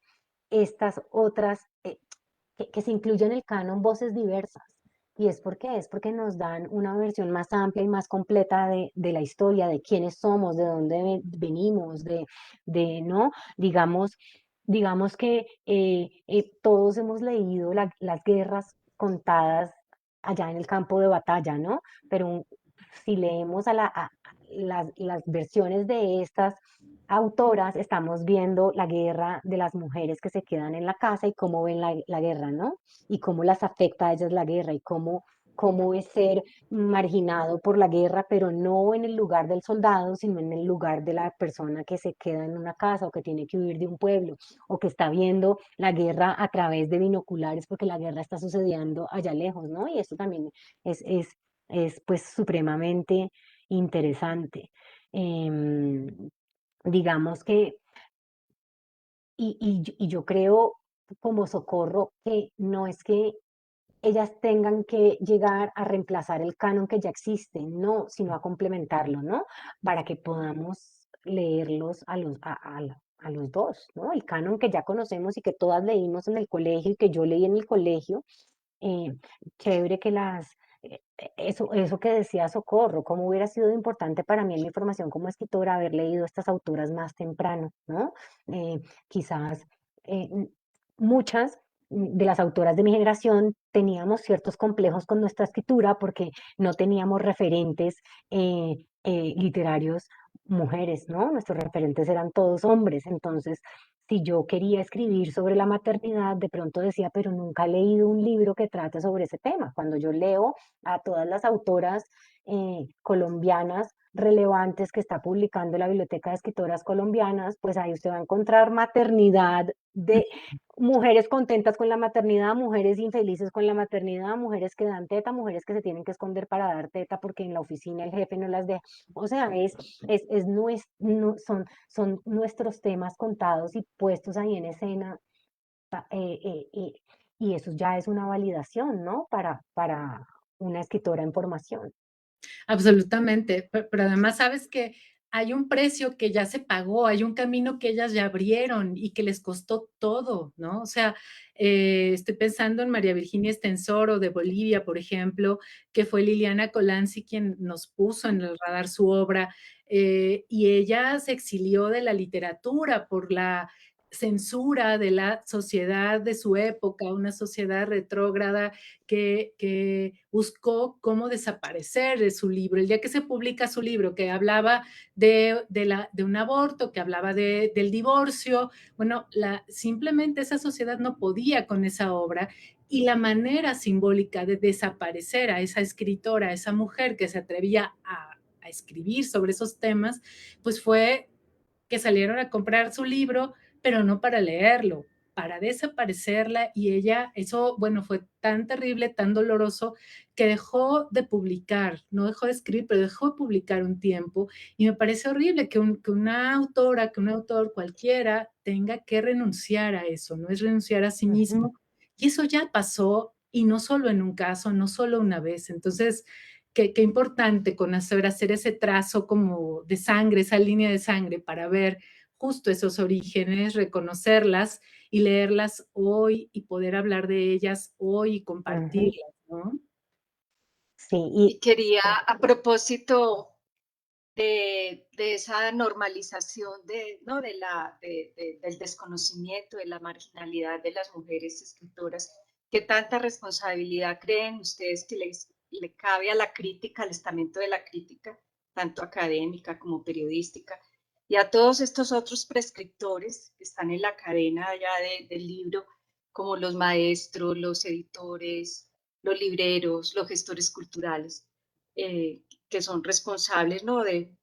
estas otras, que se incluyan en el canon voces diversas. ¿Y es por qué? Es porque nos dan una versión más amplia y más completa de la historia, de quiénes somos, de dónde venimos, ¿no? Digamos que todos hemos leído las guerras contadas allá en el campo de batalla, ¿no? Pero si leemos las versiones de estas autoras, estamos viendo la guerra de las mujeres que se quedan en la casa y cómo ven la guerra, ¿no? Y cómo las afecta a ellas la guerra y cómo es ser marginado por la guerra, pero no en el lugar del soldado, sino en el lugar de la persona que se queda en una casa o que tiene que huir de un pueblo o que está viendo la guerra a través de binoculares porque la guerra está sucediendo allá lejos, ¿no? Y eso también es, es, es pues supremamente interesante. Em, digamos que, y yo creo como Socorro que no es que ellas tengan que llegar a reemplazar el canon que ya existe, no, sino a complementarlo, ¿no? Para que podamos leerlos a los dos, ¿no? El canon que ya conocemos y que todas leímos en el colegio y que yo leí en el colegio, eh, chévere que eso que decía Socorro, cómo hubiera sido importante para mí en mi formación como escritora haber leído a estas autoras más temprano, ¿no? Quizás eh, m- muchas de las autoras de mi generación teníamos ciertos complejos con nuestra escritura porque no teníamos referentes literarios mujeres, ¿no? Nuestros referentes eran todos hombres, entonces si yo quería escribir sobre la maternidad, de pronto decía, pero nunca he leído un libro que trate sobre ese tema. Cuando yo leo a todas las autoras colombianas relevantes que está publicando la Biblioteca de Escritoras Colombianas, pues ahí usted va a encontrar maternidad de mujeres contentas con la maternidad, mujeres infelices con la maternidad, mujeres que dan teta, mujeres que se tienen que esconder para dar teta porque en la oficina el jefe no las deja. O sea, son nuestros temas contados y puestos ahí en escena, pa- eh, eh, eh, y eso ya es una validación, ¿no? Para una escritora en formación. Absolutamente, pero además sabes que hay un precio que ya se pagó, hay un camino que ellas ya abrieron y que les costó todo, ¿no? O sea, estoy pensando en María Virginia Estensoro de Bolivia, por ejemplo, que fue Liliana Colanzi quien nos puso en el radar su obra, y ella se exilió de la literatura por la censura de la sociedad de su época, una sociedad retrógrada que buscó cómo desaparecer de su libro. El día que se publica su libro, que hablaba de un aborto, que hablaba del divorcio, bueno, simplemente esa sociedad no podía con esa obra y la manera simbólica de desaparecer a esa escritora, a esa mujer que se atrevía a escribir sobre esos temas, pues fue que salieron a comprar su libro, pero no para leerlo, para desaparecerla y ella, eso, bueno, fue tan terrible, tan doloroso, que dejó de publicar, no dejó de escribir, pero dejó de publicar un tiempo y me parece horrible que una autora, que un autor cualquiera tenga que renunciar a eso, no es renunciar a sí Ujú, mismo y eso ya pasó y no solo en un caso, no solo una vez, entonces qué importante conocer, hacer ese trazo como de sangre, esa línea de sangre para ver justo esos orígenes, reconocerlas y leerlas hoy y poder hablar de ellas hoy y ujú. compartirlas, ¿no? Sí, Y quería, a propósito de esa normalización ¿no? del desconocimiento, de la marginalidad de las mujeres escritoras, ¿qué tanta responsabilidad creen ustedes que le cabe a la crítica, al estamento de la crítica, tanto académica como periodística, y a todos estos otros prescriptores que están en la cadena ya del libro, como los maestros, los editores, los libreros, los gestores culturales? Que son responsables, ¿no? De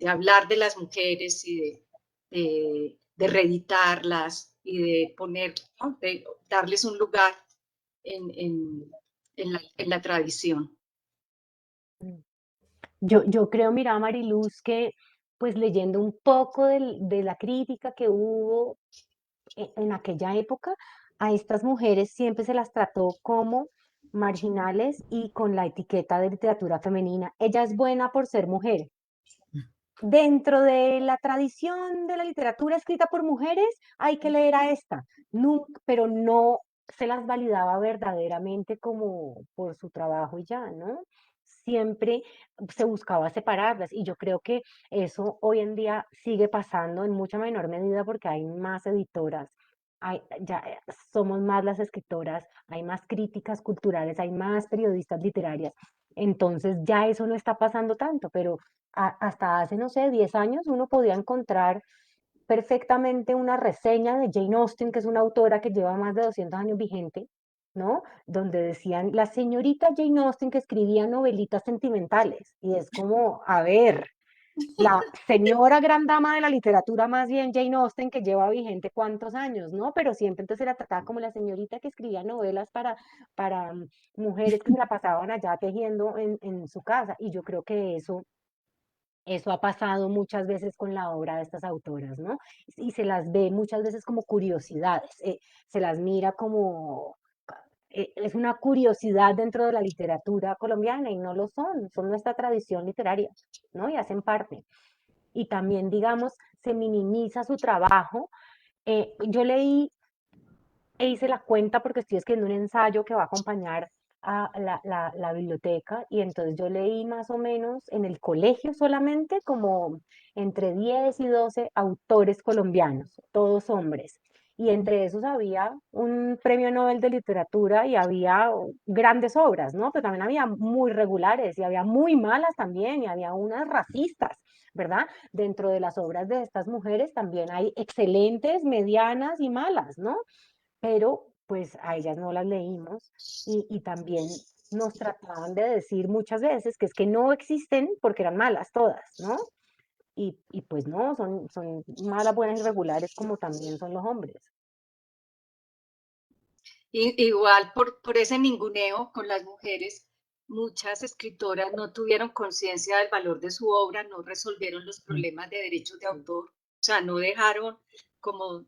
hablar de las mujeres y de reeditarlas y de poner, ¿no? De darles un lugar en, en, en la tradición. yo creo, mira, Mariluz, que pues leyendo un poco de la crítica que hubo en aquella época, a estas mujeres siempre se las trató como marginales y con la etiqueta de literatura femenina. Ella es buena por ser mujer. Dentro de la tradición de la literatura escrita por mujeres, hay que leer a esta, pero no se las validaba verdaderamente como por su trabajo y ya, ¿no? Siempre se buscaba separarlas y yo creo que eso hoy en día sigue pasando en mucha menor medida porque hay más editoras ya somos más las escritoras, hay más críticas culturales, hay más periodistas literarias. Entonces ya eso no está pasando tanto, pero hasta hace, no sé, 10 años uno podía encontrar perfectamente una reseña de Jane Austen, que es una autora que lleva más de 200 años vigente, ¿no? Donde decían la señorita Jane Austen que escribía novelitas sentimentales. Y es como, a ver, la señora gran dama de la literatura, más bien Jane Austen, que lleva vigente cuántos años, ¿no? Pero siempre entonces era tratada como la señorita que escribía novelas para mujeres que se la pasaban allá tejiendo en su casa. Y yo creo que eso ha pasado muchas veces con la obra de estas autoras, ¿no? Y se las ve muchas veces como curiosidades, se las mira como, es una curiosidad dentro de la literatura colombiana y no lo son nuestra tradición literaria, ¿no? Y hacen parte. Y también, digamos, se minimiza su trabajo. Yo leí e hice la cuenta porque estoy escribiendo un ensayo que va a acompañar a la biblioteca y entonces yo leí más o menos en el colegio solamente como entre 10 y 12 autores colombianos, todos hombres. Y entre esos había un premio Nobel de literatura y había grandes obras, ¿no? Pero también había muy regulares y había muy malas también y había unas racistas, ¿verdad? Dentro de las obras de estas mujeres también hay excelentes, medianas y malas, ¿no? Pero pues a ellas no las leímos y también nos trataban de decir muchas veces que es que no existen porque eran malas todas, ¿no? Y pues no, son malas, buenas y regulares como también son los hombres. Igual por ese ninguneo con las mujeres, muchas escritoras no tuvieron conciencia del valor de su obra, no resolvieron los problemas de derechos de autor, o sea, no dejaron como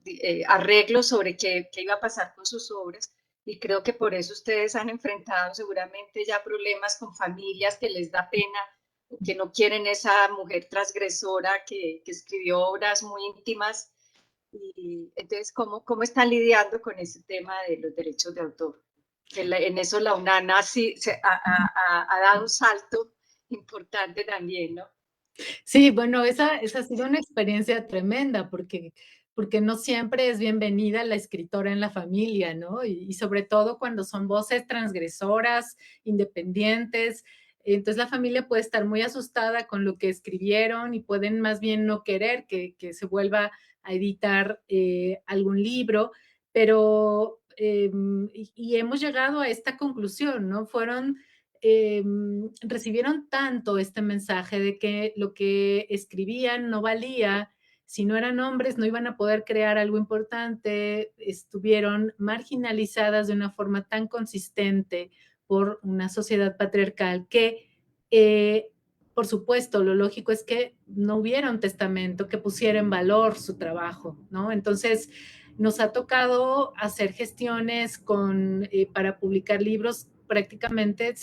arreglos sobre qué iba a pasar con sus obras. Y creo que por eso ustedes han enfrentado seguramente ya problemas con familias que les da pena, que no quieren esa mujer transgresora que escribió obras muy íntimas. Y entonces, ¿cómo están lidiando con ese tema de los derechos de autor? Que en eso la UNANA sí ha dado un salto importante también, ¿no? Sí, bueno, esa ha sido una experiencia tremenda porque no siempre es bienvenida la escritora en la familia, ¿no? Y sobre todo cuando son voces transgresoras, independientes. Entonces la familia puede estar muy asustada con lo que escribieron y pueden más bien no querer que se vuelva a editar algún libro, pero y hemos llegado a esta conclusión, ¿no? Recibieron tanto este mensaje de que lo que escribían no valía, si no eran hombres no iban a poder crear algo importante, estuvieron marginalizadas de una forma tan consistente por una sociedad patriarcal que, por supuesto, lo lógico es que no hubiera un testamento que pusiera en valor su trabajo, ¿no? Entonces, nos ha tocado hacer gestiones para publicar libros prácticamente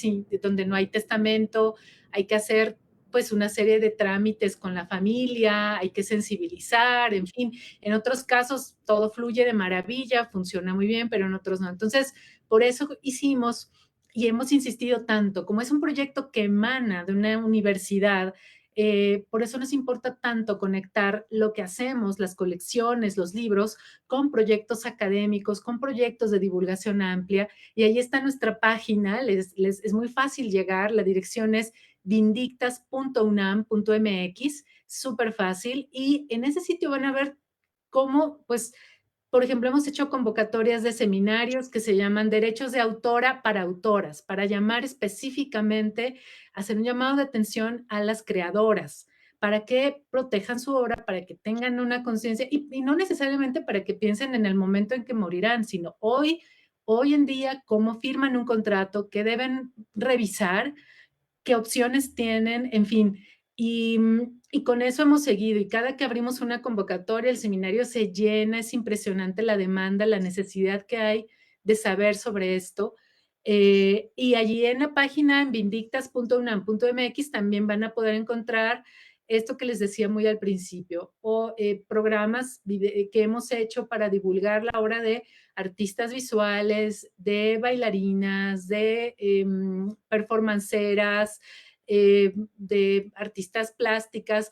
donde no hay testamento, hay que hacer pues una serie de trámites con la familia, hay que sensibilizar, en fin, en otros casos todo fluye de maravilla, funciona muy bien, pero en otros no. Entonces, por eso hicimos y hemos insistido tanto, como es un proyecto que emana de una universidad, por eso nos importa tanto conectar lo que hacemos, las colecciones, los libros, con proyectos académicos, con proyectos de divulgación amplia. Y ahí está nuestra página, es muy fácil llegar, la dirección es vindictas.unam.mx, súper fácil. Y en ese sitio van a ver cómo, pues, por ejemplo, hemos hecho convocatorias de seminarios que se llaman Derechos de Autora para Autoras, para llamar específicamente, hacer un llamado de atención a las creadoras, para que protejan su obra, para que tengan una conciencia y no necesariamente para que piensen en el momento en que morirán, sino hoy en día, cómo firman un contrato, qué deben revisar, qué opciones tienen, en fin. Y con eso hemos seguido y cada que abrimos una convocatoria, el seminario se llena, es impresionante la demanda, la necesidad que hay de saber sobre esto. Y allí en la página en vindictas.unam.mx también van a poder encontrar esto que les decía muy al principio, o programas que hemos hecho para divulgar la obra de artistas visuales, de bailarinas, de performanceras, de artistas plásticas,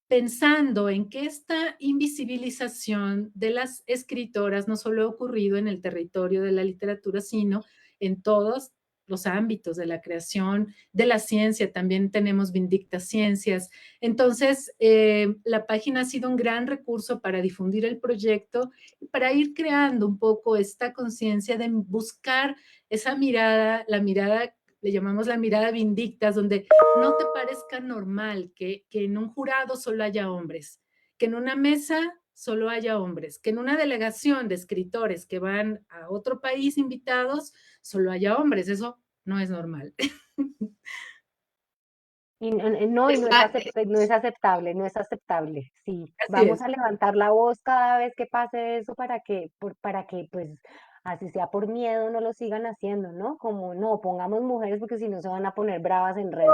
pensando en que esta invisibilización de las escritoras no solo ha ocurrido en el territorio de la literatura, sino en todos los ámbitos de la creación, de la ciencia, también tenemos Vindictas Ciencias. Entonces, la página ha sido un gran recurso para difundir el proyecto y para ir creando un poco esta conciencia de buscar esa mirada, la mirada, le llamamos la mirada Vindictas, donde no te parezca normal que en un jurado solo haya hombres, que en una mesa solo haya hombres, que en una delegación de escritores que van a otro país invitados solo haya hombres. Eso no es normal. Y no, y Está- no es aceptable, no es aceptable. Sí, Así vamos es. a levantar la voz cada vez que pase eso para que, pues, así sea por miedo, no lo sigan haciendo, ¿no? Como, no, pongamos mujeres porque si no se van a poner bravas en redes.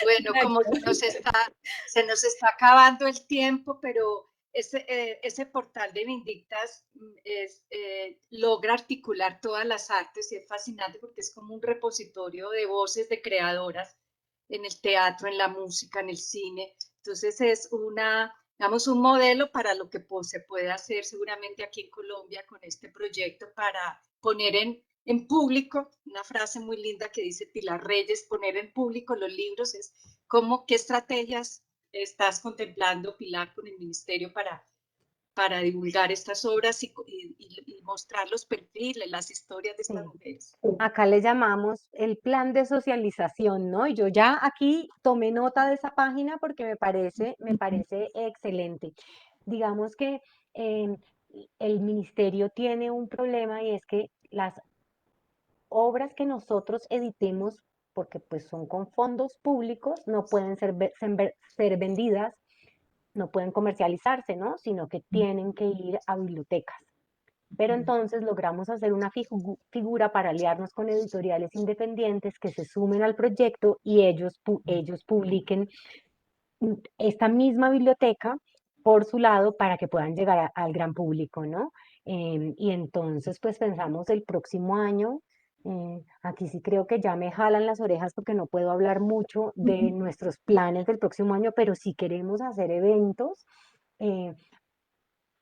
Bueno, como se nos está acabando el tiempo, pero ese portal de Vindictas logra articular todas las artes y es fascinante porque es como un repositorio de voces de creadoras en el teatro, en la música, en el cine. Entonces es digamos, un modelo para lo que se puede hacer seguramente aquí en Colombia con este proyecto para poner en público, una frase muy linda que dice Pilar Reyes, poner en público los libros es qué estrategias estás contemplando, Pilar, con el ministerio para divulgar estas obras y mostrar los perfiles, las historias de estas Sí. mujeres. Acá le llamamos el plan de socialización, ¿no? Y yo ya aquí tomé nota de esa página porque me parece excelente. Digamos que eh, el ministerio tiene un problema y es que las obras que nosotros editemos, porque pues son con fondos públicos, no pueden ser vendidas, no pueden comercializarse, ¿no? Sino que tienen que ir a bibliotecas. Pero entonces logramos hacer una figura para aliarnos con editoriales independientes que se sumen al proyecto y ellos publiquen esta misma biblioteca por su lado para que puedan llegar al gran público, ¿no? Y entonces pues pensamos el próximo año, aquí sí creo que ya me jalan las orejas porque no puedo hablar mucho de nuestros planes del próximo año, pero sí queremos hacer eventos. eh,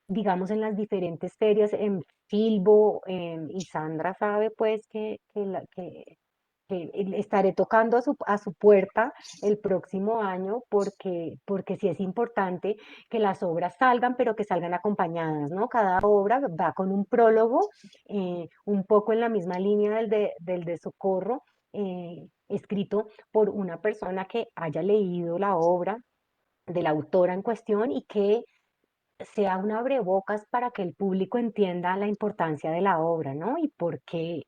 digamos, en las diferentes ferias, en Filbo, y Sandra sabe pues que estaré tocando a su puerta el próximo año porque sí es importante que las obras salgan, pero que salgan acompañadas, ¿no? Cada obra va con un prólogo, un poco en la misma línea del de Socorro, escrito por una persona que haya leído la obra de la autora en cuestión y que sea un abrebocas para que el público entienda la importancia de la obra, ¿no? Y por qué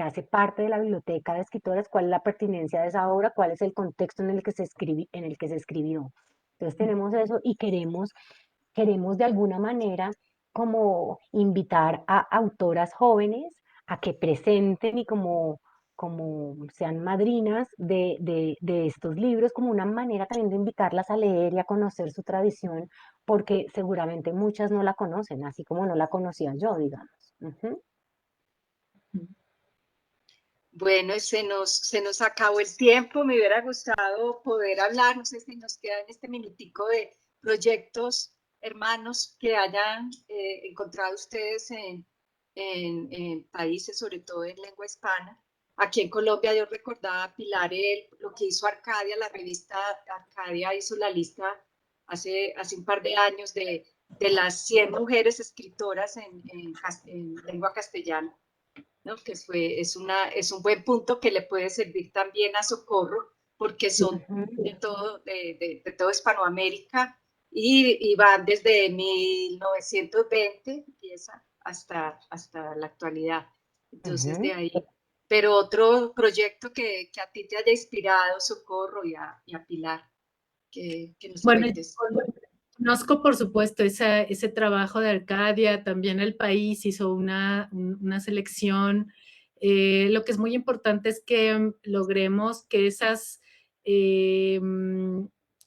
hace parte de la biblioteca de escritores, cuál es la pertinencia de esa obra, cuál es el contexto en el que en el que se escribió. Entonces tenemos eso y queremos de alguna manera como invitar a autoras jóvenes a que presenten y como sean madrinas de estos libros, como una manera también de invitarlas a leer y a conocer su tradición, porque seguramente muchas no la conocen, así como no la conocía yo, digamos. Ujú. Bueno, se nos acabó el tiempo, me hubiera gustado poder hablar, no sé si nos queda en este minutico de proyectos hermanos que hayan encontrado ustedes en países, sobre todo en lengua hispana. Aquí en Colombia yo recordaba a Pilar lo que hizo Arcadia, la revista Arcadia hizo la lista hace un par de años de las 100 mujeres escritoras en lengua castellana, ¿no? Es un buen punto que le puede servir también a Socorro, porque son Ujú. de todo Hispanoamérica y van desde 1920, empieza hasta la actualidad. Entonces, de Ujú. ahí. Pero otro proyecto que a ti te haya inspirado, Socorro, y a Pilar, que nos Bueno, cuentes. conozco, por supuesto, ese trabajo de Arcadia, también el país hizo una selección. Lo que es muy importante es que logremos que eh,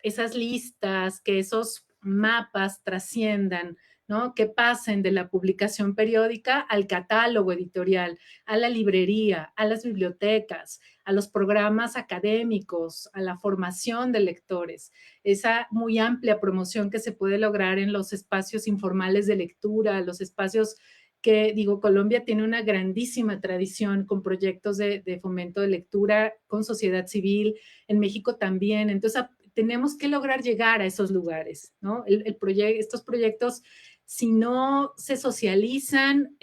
esas listas, que esos mapas trasciendan, ¿no? Que pasen de la publicación periódica al catálogo editorial, a la librería, a las bibliotecas, a los programas académicos, a la formación de lectores, esa muy amplia promoción que se puede lograr en los espacios informales de lectura, los espacios que, digo, Colombia tiene una grandísima tradición con proyectos de fomento de lectura, con sociedad civil, en México también. Entonces, tenemos que lograr llegar a esos lugares, ¿no? Estos proyectos, si no se socializan,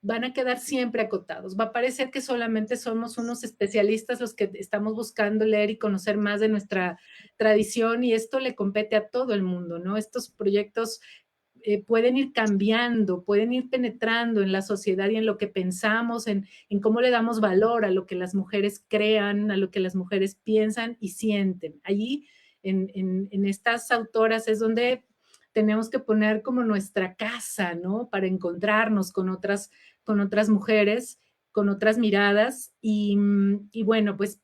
van a quedar siempre acotados. Va a parecer que solamente somos unos especialistas los que estamos buscando leer y conocer más de nuestra tradición, y esto le compete a todo el mundo, ¿no? Estos proyectos pueden ir cambiando, pueden ir penetrando en la sociedad y en lo que pensamos, en cómo le damos valor a lo que las mujeres crean, a lo que las mujeres piensan y sienten. Allí, en estas autoras es donde tenemos que poner como nuestra casa, ¿no? Para encontrarnos con otras mujeres, con otras miradas. Y bueno, pues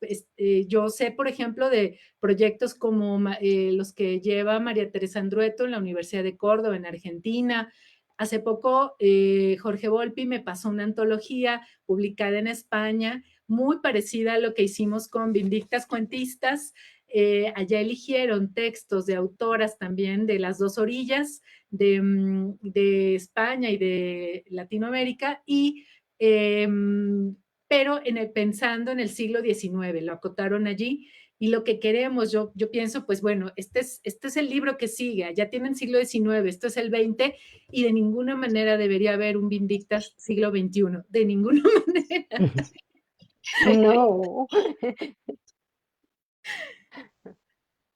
yo sé, por ejemplo, de proyectos como los que lleva María Teresa Andrueto en la Universidad de Córdoba, en Argentina. Hace poco Jorge Volpi me pasó una antología publicada en España, muy parecida a lo que hicimos con Vindictas Cuentistas. Allá eligieron textos de autoras también de las dos orillas, de España y de Latinoamérica, y pero pensando en el siglo XIX, lo acotaron allí. Y lo que queremos, yo pienso, pues bueno, este es el libro que sigue, ya tienen siglo XIX, esto es el XX, y de ninguna manera debería haber un Vindictas siglo XXI, de ninguna manera. No.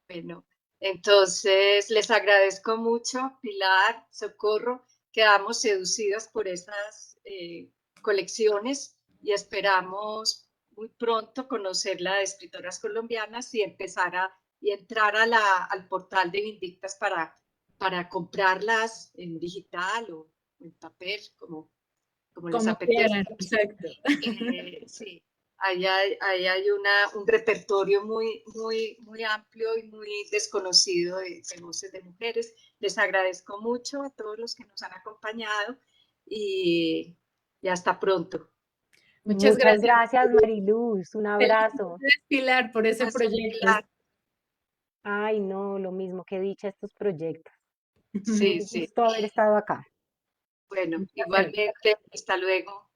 Bueno, entonces les agradezco mucho, Pilar, Socorro, quedamos seducidas por esas colecciones y esperamos muy pronto conocerla de escritoras colombianas y entrar al portal de Vindictas para comprarlas en digital o en papel, como les Como apetezca. quieran, exacto. Sí, ahí hay un repertorio muy amplio y muy desconocido de voces de mujeres. Les agradezco mucho a todos los que nos han acompañado y hasta pronto. Muchas Muchas gracias. gracias, Mariluz. Un abrazo. Felicidades, Pilar, por ese Gracias, proyecto. Pilar. Ay, no, lo mismo que dicha estos proyectos. Sí, Qué sí. gusto haber estado acá. Bueno, Un placer. igualmente, hasta luego.